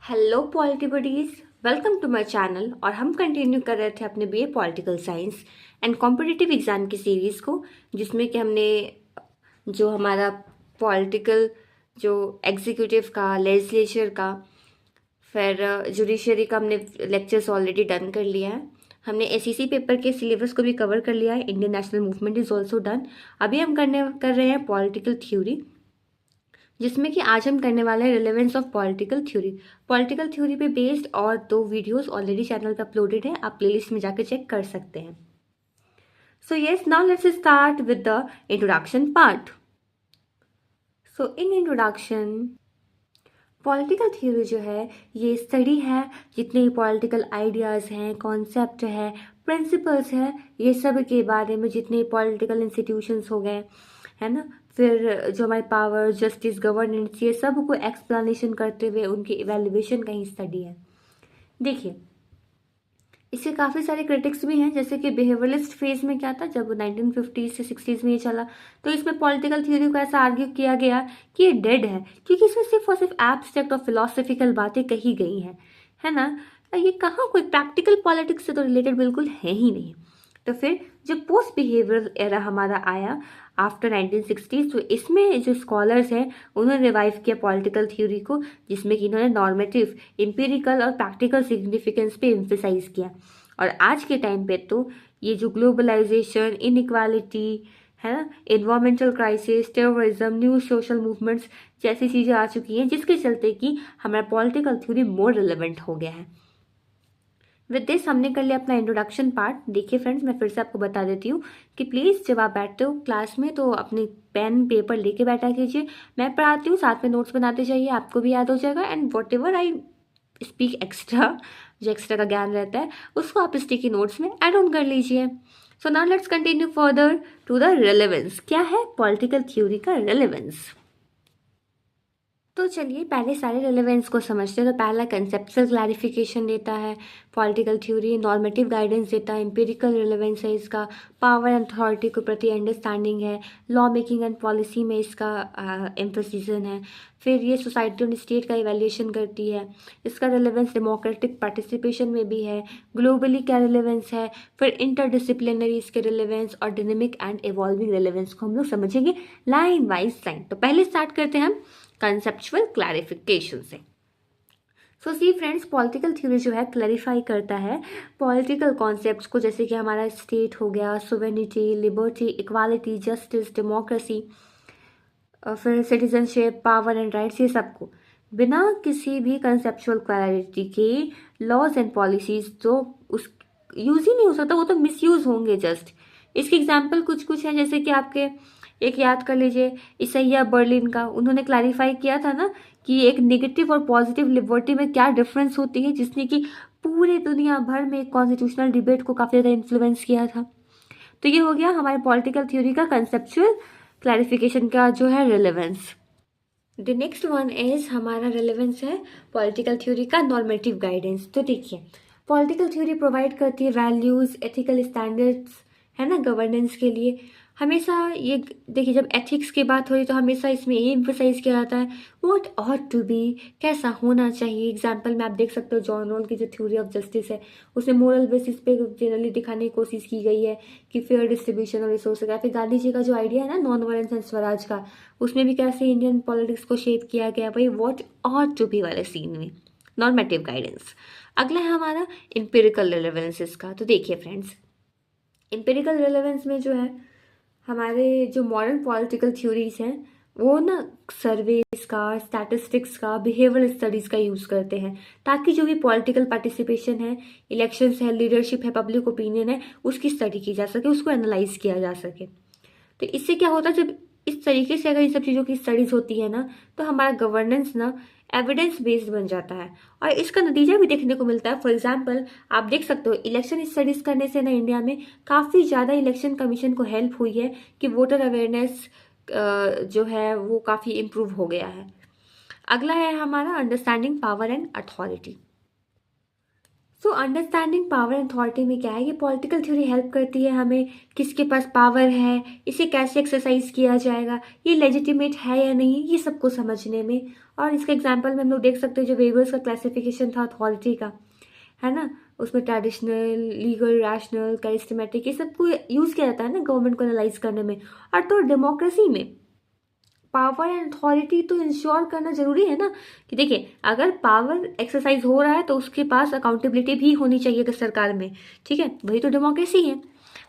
Hello polity buddies, welcome to my channel. और हम continue कर रहे थे अपने BA political science and competitive exam की सीरीज़ को, जिसमें कि हमने जो हमारा पॉलिटिकल जो एग्जीक्यूटिव का, लेजिस्लेचर का, फिर जुडिशरी का हमने लेक्चर्स ऑलरेडी डन कर लिया है। हमने एसईसी पेपर के सिलेबस को भी कवर कर लिया है। Indian national movement is also done. अभी हम कर रहे हैं पॉलिटिकल थ्योरी, जिसमें कि आज हम करने वाले हैं relevance of political theory. Political theory पे बेस्ड और 2 वीडियोस ऑलरेडी चैनल पे अपलोडेड है, आप प्लेलिस्ट में जाकर चेक कर सकते हैं। So yes, now let's start with the introduction part. So in introduction, political theory जो है ये स्टडी है जितने पॉलिटिकल आइडियाज़ हैं, कॉन्सेप्ट है, प्रिंसिपल्स है, ये सब के बारे में, जितने पॉलिटिकल इंस्टीट्यूशंस हो गए, है ना, फिर जो हमारे पावर, जस्टिस, गवर्नेंस, ये सब को एक्सप्लेनेशन करते हुए उनकी इवेल्युएशन का ही स्टडी है। देखिए, इसके काफ़ी सारे क्रिटिक्स भी हैं, जैसे कि बिहेवियरलिस्ट फेज में क्या था, जब 1950 से 60s में ये चला, तो इसमें पॉलिटिकल थ्योरी को ऐसा आर्ग्यू किया गया कि ये डेड है, क्योंकि इसमें सिर्फ और सिर्फ एब्स्ट्रैक्ट और फिलोसफिकल बातें कही गई हैं, है ना। ये कहाँ कोई प्रैक्टिकल पॉलिटिक्स से तो रिलेटेड बिल्कुल है ही नहीं। तो फिर जो पोस्ट बिहेवियरल एरा हमारा आया आफ्टर 1960s, तो इसमें जो स्कॉलर्स हैं उन्होंने रिवाइव किया पॉलिटिकल थ्योरी को, जिसमें कि इन्होंने नॉर्मेटिव, एम्पिरिकल और प्रैक्टिकल सिग्निफिकेंस पे एम्फेसाइज किया। और आज के टाइम पे तो ये जो ग्लोबलाइजेशन, इनइक्वालिटी, है ना, environmental crisis, terrorism, new social movements जैसी चीज़ें आ चुकी हैं, जिसके चलते कि हमारा पॉलिटिकल थ्योरी मोर रिलेवेंट हो गया है। विद दिस हमने कर लिया अपना इंट्रोडक्शन पार्ट। देखिए फ्रेंड्स, मैं फिर से आपको बता देती हूँ कि प्लीज़ जब आप बैठते हो क्लास में तो अपने पेन पेपर लेके बैठा कीजिए। मैं पढ़ाती हूँ, साथ में नोट्स बनाते जाइए, आपको भी याद हो जाएगा। And whatever I speak extra, जो एक्स्ट्रा का ज्ञान रहता है, उसको आप स्टिकी नोट्स में एड ऑन कर लीजिए। So now let's continue further to the relevance. क्या है पॉलिटिकल थ्योरी का रेलेवेंस? तो चलिए पहले सारे रेलेवेंस को समझते हैं। तो पहला कंसेप्चुअल क्लैरिफिकेशन देता है पॉलिटिकल थ्योरी, नॉर्मेटिव गाइडेंस देता है, एम्पिरिकल रेलेवेंस है इसका, पावर एंड अथॉरिटी को प्रति अंडरस्टैंडिंग है, लॉ मेकिंग एंड पॉलिसी में इसका एम्फोसिसन है। फिर ये सोसाइटी और स्टेट का इवैल्यूएशन करती है। इसका रेलेवेंस डेमोक्रेटिक पार्टिसिपेशन में भी है। ग्लोबली क्या रेलेवेंस है, फिर इंटरडिसिप्लिनरी इसके रेलेवेंस, और डायनेमिक एंड इवॉल्विंग रेलेवेंस को हम लोग समझेंगे लाइन वाइज लाइन। तो पहले स्टार्ट करते हैं हम कंसेप्चुअल क्लैरिफिकेशन से। सो सी फ्रेंड्स, पॉलिटिकल थ्योरी जो है क्लैरिफाई करता है पॉलिटिकल कॉन्सेप्ट्स को, जैसे कि हमारा स्टेट हो गया, sovereignty, liberty, equality, justice, democracy, फिर सिटीजनशिप, पावर एंड राइट्स, ये सबको बिना किसी भी कंसेप्चुअल क्लैरिटी के लॉज एंड पॉलिसीज तो उस यूज ही नहीं हो सकता, वो तो मिसयूज होंगे जस्ट। इसके एग्जाम्पल कुछ कुछ हैं, जैसे कि आपके एक याद कर लीजिए इसैया बर्लिन का, उन्होंने क्लैरिफाई किया था ना कि एक नेगेटिव और पॉजिटिव लिबर्टी में क्या डिफरेंस होती है, जिसने कि पूरे दुनिया भर में कॉन्स्टिट्यूशनल डिबेट को काफ़ी ज़्यादा इन्फ्लुएंस किया था। तो ये हो गया हमारे पॉलिटिकल थ्योरी का कंसेप्चुअल क्लैरिफिकेशन का जो है relevance. The next one is हमारा रिलेवेंस है पॉलिटिकल थ्योरी का नॉर्मेटिव गाइडेंस। तो देखिए, पॉलिटिकल थ्योरी प्रोवाइड करती है वैल्यूज़, एथिकल स्टैंडर्ड्स, है ना, गवर्नेंस के लिए। हमेशा ये देखिए, जब एथिक्स की बात हो रही तो हमेशा इसमें ये एम्फसाइज किया जाता है व्हाट ऑट टू बी, कैसा होना चाहिए। एग्जाम्पल में आप देख सकते हो जॉन रॉल की जो थ्योरी ऑफ जस्टिस है, उसमें मोरल बेसिस पे जनरली दिखाने की कोशिश की गई है कि फेयर डिस्ट्रीब्यूशन और रिसोर्स का। फिर गांधी जी का जो आइडिया है ना नॉन वायलेंस एंड स्वराज का, उसमें भी कैसे इंडियन पॉलिटिक्स को शेप किया गया भाई व्हाट ऑट टू बी वाले सीन में, नॉर्मेटिव गाइडेंस। अगला है हमारा इंपेरिकल रिलेवेंसेस का। तो देखिए फ्रेंड्स, इंपेरिकल रिलेवेंस में जो है हमारे जो मॉडर्न पॉलिटिकल थ्योरीज हैं वो ना सर्वेस का, स्टैटिस्टिक्स का, बिहेवियरल स्टडीज़ का यूज़ करते हैं, ताकि जो भी पॉलिटिकल पार्टिसिपेशन है, इलेक्शंस है, लीडरशिप है, पब्लिक ओपिनियन है, उसकी स्टडी की जा सके, उसको एनालाइज किया जा सके। तो इससे क्या होता है, जब इस तरीके से अगर इन सब चीज़ों की स्टडीज़ होती है ना, तो हमारा गवर्नेंस ना एविडेंस बेस्ड बन जाता है, और इसका नतीजा भी देखने को मिलता है। फॉर एग्जांपल आप देख सकते हो इलेक्शन स्टडीज़ करने से ना इंडिया में काफ़ी ज़्यादा इलेक्शन कमीशन को हेल्प हुई है कि वोटर अवेयरनेस जो है वो काफ़ी इम्प्रूव हो गया है। अगला है हमारा understanding power and authority. So understanding power and authority में क्या है, ये पॉलिटिकल थ्योरी हेल्प करती है हमें किसके पास पावर है, इसे कैसे एक्सरसाइज किया जाएगा, ये लेजिटिमेट है या नहीं, ये सबको समझने में। और इसके एग्जांपल में हम लोग देख सकते हैं जो वेबर्स का क्लासिफिकेशन था अथॉरिटी का, है ना, उसमें ट्रेडिशनल, लीगल, रैशनल, करिस्मेटिक, ये सबको यूज़ किया जाता है ना गवर्नमेंट को एनालाइज करने में। और तो डेमोक्रेसी में पावर एंड अथॉरिटी तो इंश्योर करना जरूरी है ना, कि देखिए अगर पावर एक्सरसाइज हो रहा है तो उसके पास अकाउंटेबिलिटी भी होनी चाहिए सरकार में, ठीक है, वही तो डेमोक्रेसी है।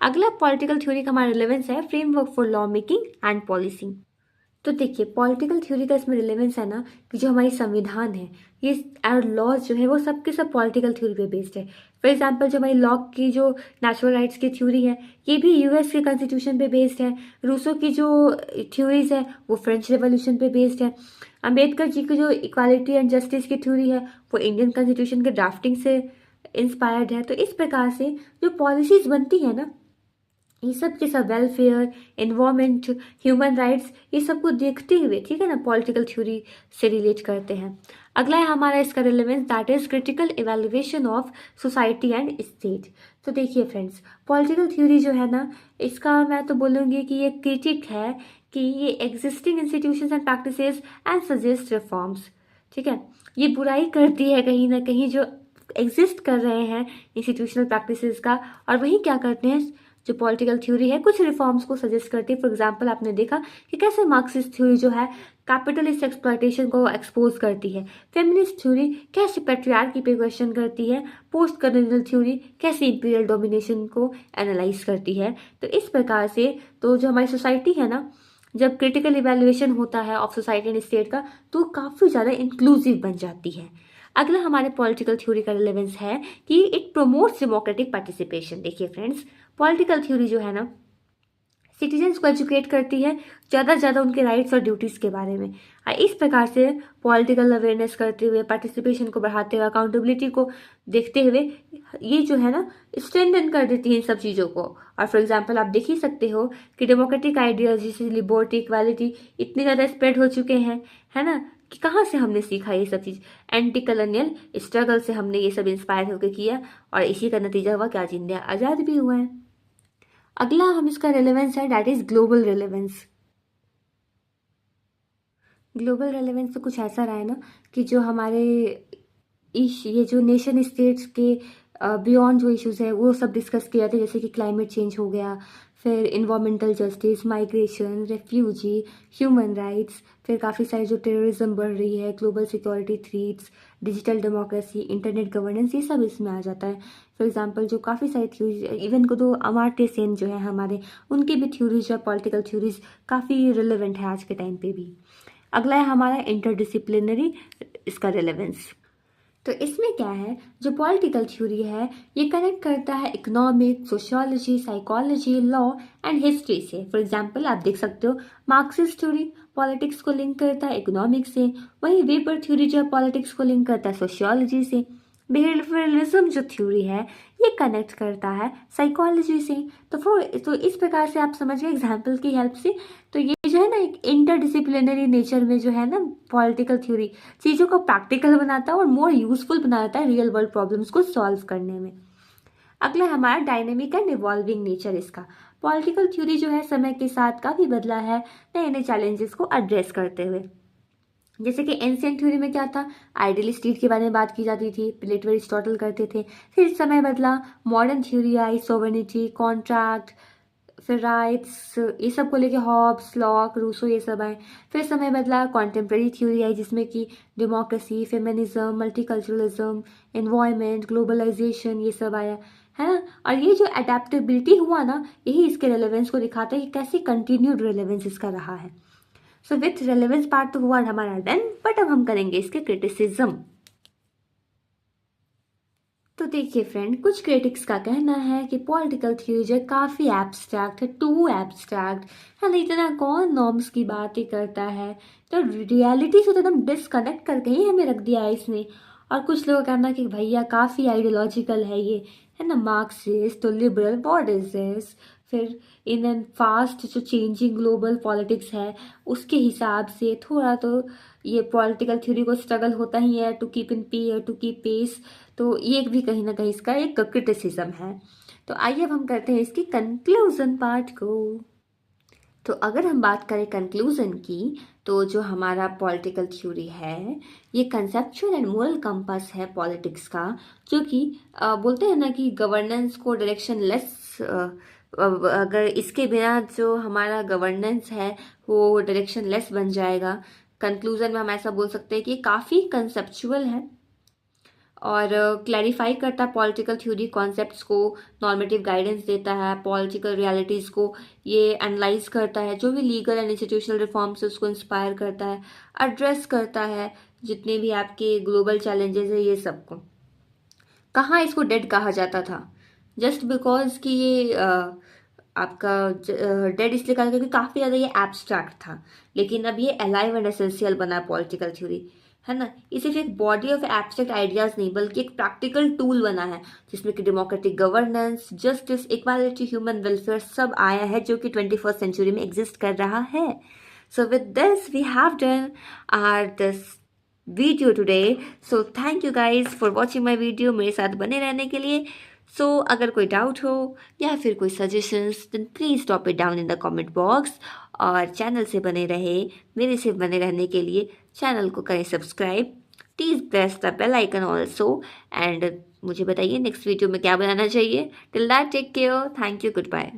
अगला पॉलिटिकल थ्योरी का हमारा रिलेवेंस है framework for law making and policy. तो देखिए पॉलिटिकल थ्योरी का इसमें रिलेवेंस है ना, कि जो हमारी संविधान है ये और लॉज जो है वो सब के सब पॉलिटिकल थ्योरी पे बेस्ड है। फॉर एग्जांपल जो हमारी लॉ की जो नेचुरल राइट्स की थ्योरी है ये भी यूएस के कॉन्स्टिट्यूशन पे बेस्ड है। रूसो की जो थ्योरीज है वो फ्रेंच रेवोल्यूशन पे बेस्ड है। अम्बेडकर जी की जो इक्वालिटी एंड जस्टिस की थ्योरी है वो इंडियन कॉन्स्टिट्यूशन के ड्राफ्टिंग से इंस्पायर्ड है। तो इस प्रकार से जो पॉलिसीज बनती है ना, ये सब के सब वेलफेयर, एनवायरमेंट, ह्यूमन राइट्स, ये सब को देखते हुए, ठीक है ना, पॉलिटिकल थ्योरी से रिलेट करते हैं। अगला है हमारा इसका relevance, that is critical evaluation of society and state. तो देखिए फ्रेंड्स, पॉलिटिकल थ्योरी जो है ना, इसका मैं तो बोलूँगी कि ये क्रिटिक है कि ये existing institutions and practices and suggest reforms, ठीक है, ये बुराई करती है कहीं ना कहीं जो एग्जिस्ट कर रहे हैं इंस्टीट्यूशनल प्रैक्टिसेस का, और वही क्या करते हैं जो पॉलिटिकल थ्योरी है कुछ रिफॉर्म्स को सजेस्ट करती है। फॉर एग्जांपल आपने देखा कि कैसे मार्क्सिस्ट थ्योरी जो है कैपिटलिस्ट एक्सप्लॉयटेशन को एक्सपोज करती है, फेमिनिस्ट थ्योरी कैसे पैट्रियार्की पे क्वेश्चन करती है, पोस्ट कॉलोनियल थ्योरी कैसे इंपीरियल डोमिनेशन को एनालाइज करती है। तो इस प्रकार से तो जो हमारी सोसाइटी है ना, जब क्रिटिकल इवेल्युएशन होता है ऑफ सोसाइटी एंड स्टेट का, तो काफ़ी ज़्यादा इंक्लूसिव बन जाती है। अगला हमारे पॉलिटिकल थ्योरी का रिलेवेंस है कि इट प्रमोट्स डेमोक्रेटिक पार्टिसिपेशन। देखिए फ्रेंड्स, पॉलिटिकल थ्योरी जो है ना सिटीजन्स को एजुकेट करती है ज़्यादा से ज़्यादा उनके राइट्स और ड्यूटीज़ के बारे में। इस प्रकार से पॉलिटिकल अवेयरनेस करते हुए, पार्टिसिपेशन को बढ़ाते हुए, अकाउंटेबिलिटी को देखते हुए, ये जो है ना स्ट्रेंथन कर देती है इन सब चीज़ों को। और फॉर एग्जांपल आप देख ही सकते हो कि डेमोक्रेटिक आइडियाज जैसे लिबर्टी, इक्वालिटी इतने ज़्यादा स्प्रेड हो चुके हैं, है ना, कि कहाँ से हमने सीखा ये सब चीज़, एंटी कॉलोनियल स्ट्रगल से हमने ये सब इंस्पायर होकर किया, और इसी का नतीजा हुआ कि आज इंडिया आज़ाद भी हुआ है। अगला हम इसका रेलेवेंस है, that is global relevance. Global relevance तो कुछ ऐसा रहा है ना कि जो हमारे ये जो नेशन स्टेट्स के बियॉन्ड जो इश्यूज है वो सब डिस्कस किए जाते हैं, जैसे कि क्लाइमेट चेंज हो गया, फिर environmental justice, migration, refugee, human rights, फिर काफ़ी सारे जो टेररिज्म बढ़ रही है, global security threats, digital democracy, internet governance, ये सब इसमें आ जाता है। फॉर एग्जांपल जो काफ़ी सारी थ्योरीज, इवन को तो अमर्त्य सेन जो है हमारे, उनकी भी थ्योरीज और पॉलिटिकल थ्योरीज काफ़ी रिलेवेंट है आज के टाइम पे भी। अगला है हमारा इंटरडिसिप्लिनरी इसका रिलेवेंस। तो इसमें क्या है, जो पॉलिटिकल थ्योरी है ये कनेक्ट करता है economic, sociology, psychology, law and history से। फॉर एग्जांपल आप देख सकते हो मार्क्सिस्ट थ्योरी पॉलिटिक्स को लिंक करता है इकोनॉमिक से, वहीं वेबर थ्योरी जो है पॉलिटिक्स को लिंक करता है सोशियोलॉजी से। बिहेवियरलिज्म जो थ्योरी है ये कनेक्ट करता है साइकोलॉजी से। तो इस प्रकार से आप समझ गए एग्जाम्पल की हेल्प से। तो ये जो है ना एक इंटरडिसिप्लिनरी नेचर में जो है ना पॉलिटिकल थ्योरी चीज़ों को प्रैक्टिकल बनाता है और मोर यूजफुल बनाता है रियल वर्ल्ड प्रॉब्लम्स को सॉल्व करने में। अगला हमारा डायनेमिक एंड इवॉल्विंग नेचर इसका। पॉलिटिकल थ्योरी जो है समय के साथ काफ़ी बदला है नए नए चैलेंजेस को एड्रेस करते हुए। जैसे कि एंशियंट थ्योरी में क्या था, आइडियल स्टेट के बारे में बात की जाती थी, प्लेटो एरिस्टोटल करते थे। फिर समय बदला, मॉडर्न थ्योरी आई, सोवर्निटी, कॉन्ट्रैक्ट, फिर राइट्स, ये सब को लेके हॉब्स, लॉक, रूसो, ये सब आए। फिर समय बदला, कॉन्टेम्प्रेरी थ्योरी आई जिसमें कि democracy, feminism, multiculturalism, environment, globalisation, ये सब आया, है ना। और ये जो अडेप्टेबिलिटी हुआ ना, यही इसके रेलेवेंस को दिखाता है कि कैसे कंटिन्यूड रेलेवेंस इसका रहा है। सो विथ रेलेवेंस पार्ट तो हुआ हमारा डन, बट अब हम करेंगे इसके क्रिटिसिज्म। तो देखिए फ्रेंड, कुछ क्रिटिक्स का कहना है कि पॉलिटिकल थ्योरी जो काफ़ी एब्स्ट्रैक्ट है, टू एब्स्ट्रैक्ट है ना, इतना कौन नॉर्म्स की बातें करता है, तो रियलिटी से तो एकदम डिसकनेक्ट करके ही हमें रख दिया है इसने। और कुछ लोग कहना कि भैया काफ़ी आइडियोलॉजिकल है ये, है ना, मार्क्सिस्ट तो लिबरल, व्हाट इज दिस, फिर इन एन फास्ट जो चेंजिंग ग्लोबल पॉलिटिक्स है उसके हिसाब से थोड़ा तो ये पॉलिटिकल थ्योरी को स्ट्रगल होता ही है to keep in to keep pace. तो ये भी कहीं ना कहीं इसका एक क्रिटिसिज्म है। तो आइए अब हम करते हैं इसकी कंक्लूजन पार्ट को। तो अगर हम बात करें कंक्लूजन की, तो जो हमारा पॉलिटिकल थ्योरी है ये कंसेप्चुअल एंड मोरल कंपास है पॉलिटिक्स का, जो कि बोलते हैं ना कि गवर्नेंस को डायरेक्शन लेस, अगर इसके बिना जो हमारा गवर्नेंस है वो डायरेक्शन लेस बन जाएगा। कंक्लूजन में हम ऐसा बोल सकते हैं कि काफ़ी कंसेप्चुअल है और क्लैरिफाई करता है पॉलिटिकल थ्योरी कॉन्सेप्ट्स को, नॉर्मेटिव गाइडेंस देता है, पॉलिटिकल रियलिटीज़ को ये एनालाइज करता है, जो भी लीगल एंड इंस्टीट्यूशनल रिफॉर्म्स है उसको इंस्पायर करता है, एड्रेस करता है जितने भी आपके ग्लोबल चैलेंजेस है ये सबको। कहाँ इसको डेड कहा जाता था? जस्ट बिकॉज कि ये आपका डेड इसलिए कहा क्योंकि काफ़ी ज़्यादा ये एब्स्ट्रैक्ट था, लेकिन अब ये अलाइव एंड एसेंशियल बना पॉलिटिकल थ्योरी, है ना। ये सिर्फ एक बॉडी ऑफ एब्स्ट्रैक्ट आइडियाज नहीं बल्कि एक प्रैक्टिकल टूल बना है जिसमें कि democratic governance, justice, equality, human welfare सब आया है जो कि 21st सेंचुरी में एग्जिस्ट कर रहा है। So with this we have done our this video today. So thank you guys for watching my video, मेरे साथ बने रहने के लिए। सो अगर कोई डाउट हो या फिर कोई suggestions then please drop it down in the comment box. और चैनल से बने रहे, मेरे से बने रहने के लिए चैनल को करें subscribe, please press the bell icon also, and मुझे बताइए नेक्स्ट वीडियो में क्या बनाना चाहिए। Till that take care, thank you, good bye.